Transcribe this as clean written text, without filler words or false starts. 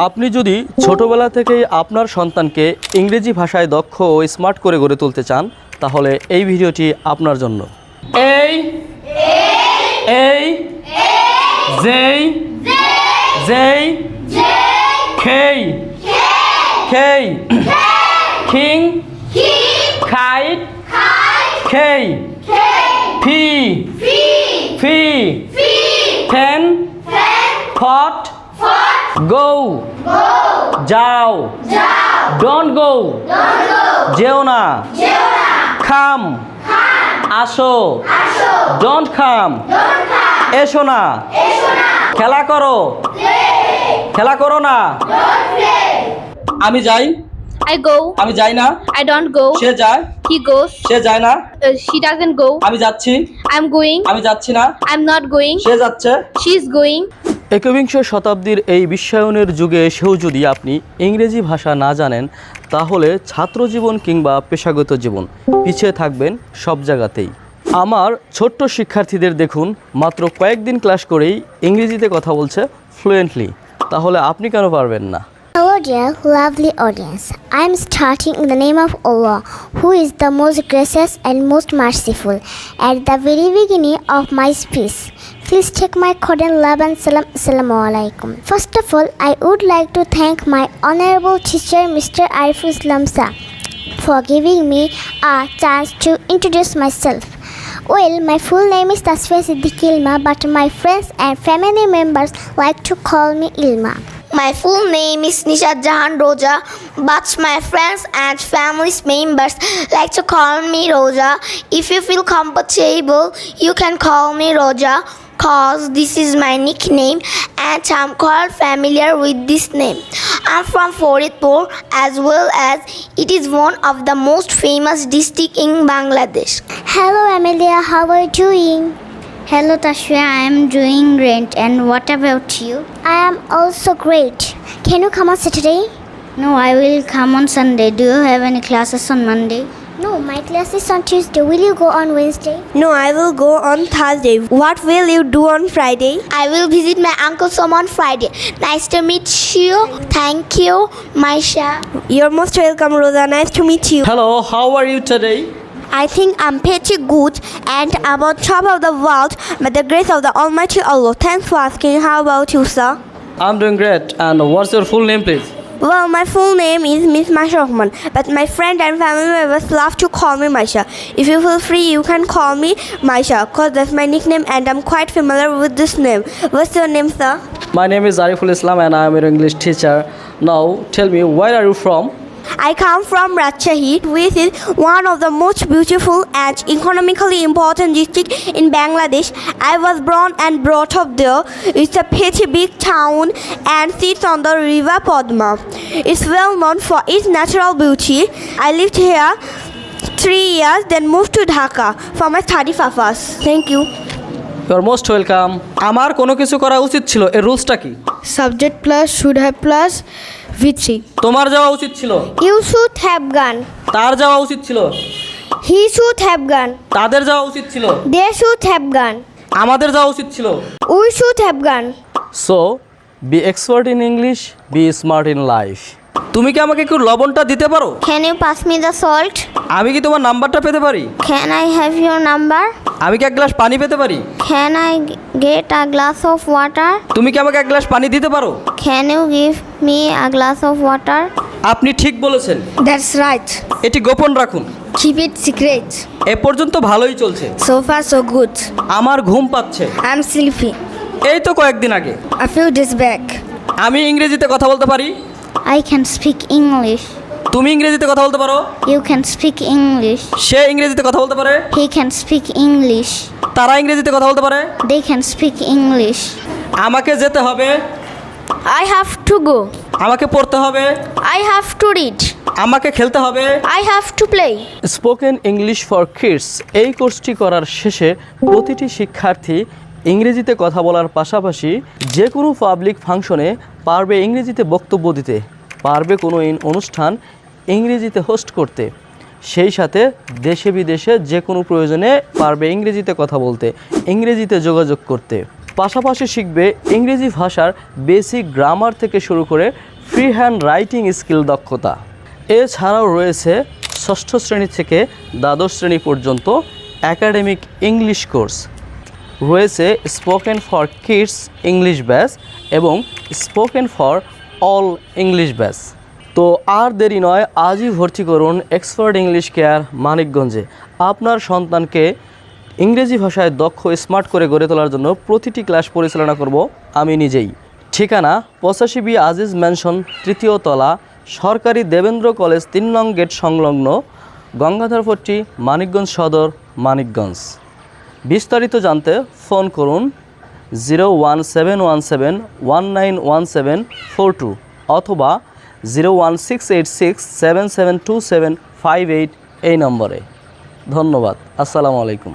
আপনি যদি ছোটবেলা থেকেই আপনার সন্তানকে ইংরেজি ভাষায় দক্ষ ও স্মার্ট করে গড়ে তুলতে চান তাহলে এই ভিডিওটি আপনার জন্য। এই এই যেই যেই খেই খেই খিং খাইট খেই ফি ফি ফেন ফট গো যাও ডোন্ট গো যেও না খাম আসো ডোন্ট খাম এসো না খেলা করো না আমি যাই I go. আমি যাই না I don't go. সে যায় He goes. সে যায় না She doesn't go. আমি যাচ্ছি I'm going. আমি যাচ্ছি না I'm not going. সে যাচ্ছে She's going. একবিংশ শতাব্দীর এই বিশ্বায়নের যুগে এসেও যদি আপনি ইংরেজি ভাষা না জানেন তাহলে ছাত্রজীবন কিংবা পেশাগত জীবন পিছিয়ে থাকবেন সব জায়গাতেই। আমার ছোট্ট শিক্ষার্থীদের দেখুন মাত্র কয়েকদিন ক্লাস করেই ইংরেজিতে কথা বলছে ফ্লুয়েন্টলি, তাহলে আপনি কেন পারবেন না? Hello dear lovely audience. I am starting in the name of Allah, who is the most gracious and most merciful. At the very beginning of my speech, please take my cordial love and salam. Assalamu alaikum. First of all, I would like to thank my honorable teacher Mr. Ariful Islam sir for giving me a chance to introduce myself. Well, my full name is Tasfiya Siddiqui Ilma, but my friends and family members like to call me Ilma. My full name is Nishat Jahan Roja, but my friends and family members like to call me Roja. If you feel comfortable, you can call me Roja, cause this is my nickname and I'm quite familiar with this name. I'm from Faridpur as well as it is one of the most famous district in Bangladesh. Hello Amelia, how are you doing? Hello Tashwiya, I am doing great, and what about you? I am also great. Can you come on Saturday? No, I will come on Sunday. Do you have any classes on Monday? No, my class is on Tuesday. Will you go on Wednesday? No, I will go on Thursday. What will you do on Friday? I will visit my uncle's home on Friday. Nice to meet you. Thank you, Maisha. You're most welcome, Rosa. Nice to meet you. Hello, how are you today? I think I'm pretty good and I'm on top of the world by the grace of the Almighty Allah. Thanks for asking. How about you, sir? I'm doing great. And what's your full name, please? Well, my full name is Miss Masha Rahman, but my friend and family members love to call me Maisha. If you feel free, you can call me Maisha, cause that's my nickname and I'm quite familiar with this name. What's your name, sir? My name is Ariful Islam and I am your English teacher. Now, tell me, where are you from? I come from Rajshahi, which is one of the most beautiful and economically important districts in Bangladesh. I was born and brought up there. It's a pretty big town and sits on the river Padma. It's well known for its natural beauty. I lived here 3 years, then moved to Dhaka for my study purpose. Thank you. You're most welcome. আমার কোনো কিছু করা উচিত ছিল, এর রুলসটা কি? Subject plus should have plus V3. তোমার যাওয়া উচিত ছিল, You should have gone. তার যাওয়া উচিত ছিল, He should have gone. তাদের যাওয়া উচিত ছিল, They should have gone. আমাদের যাওয়া উচিত ছিল। We should have gone. So, be expert in English, be smart in life. তুমি কি আমাকে একটু লবণটা দিতে পারো? Can you pass me the salt? আমি কি তোমার নাম্বারটা পেতে পারি? Can I have your number? আমি কি এক গ্লাস পানি পেতে পারি? Can I get a glass of water? তুমি কি আমাকে এক গ্লাস পানি দিতে পারো? Can you give me a glass of water? আপনি ঠিক বলেছেন, That's right. এটি গোপন রাখুন। Keep it secret. এ পর্যন্ত ভালোই চলছে। So far so good. আমার ঘুম পাচ্ছে। I'm sleepy. এই তো কয়েকদিন আগে। A few days back. আমি ইংরেজিতে কথা বলতে পারি। I can speak English. তুমি ইংরেজিতে কথা বলতে পারো। You can speak English. সে ইংরেজিতে কথা বলতে পারে। He can speak English. তারা ইংরেজিতে কথা বলতে পারে। They can speak English. আমাকে যেতে হবে। I have to go. আমাকে পড়তে হবে। I have to read. আমাকে খেলতে হবে। I have to play. Spoken English for kids এই কোর্সটি করার শেষে প্রতিটি শিক্ষার্থী ইংরেজিতে কথা বলার পাশাপাশি যে কোনো পাবলিক ফাংশনে পারবে ইংরেজিতে বক্তব্য দিতে, পারবে কোনো অনুষ্ঠান ইংরেজিতে হোস্ট করতে, সেই সাথে দেশে বিদেশে যে কোনো প্রয়োজনে পারবে ইংরেজিতে কথা বলতে, ইংরেজিতে যোগাযোগ করতে। পাশাপাশি শিখবে ইংরেজি ভাষার বেসিক গ্রামার থেকে শুরু করে ফ্রি হ্যান্ড রাইটিং স্কিল দক্ষতা। এছাড়াও রয়েছে ষষ্ঠ শ্রেণী থেকে দ্বাদশ শ্রেণী পর্যন্ত একাডেমিক ইংলিশ কোর্স, রয়েছে spoken for kids English batch এবং spoken for all English batch. তো আর দেরি নয়, আজই ভর্তি করুন এক্সপার্ট ইংলিশ কেয়ার মানিকগঞ্জে। আপনার সন্তানকে ইংরেজি ভাষায় দক্ষ স্মার্ট করে গড়ে তোলার জন্য প্রতিটি ক্লাস পরিচালনা করব আমি নিজেই। ঠিকানা 85B আজিজ ম্যানশন, 3য় তলা, সরকারি দেবেন্দ্র কলেজ 3 নং গেট সংলগ্ন, গঙ্গাধরপট্টি, মানিকগঞ্জ সদর, মানিকগঞ্জ। বিস্তারিত জানতে ফোন করুন 01717191742 অথবা 01686772758 এই নম্বরে। ধন্যবাদ। আসসালামু আলাইকুম।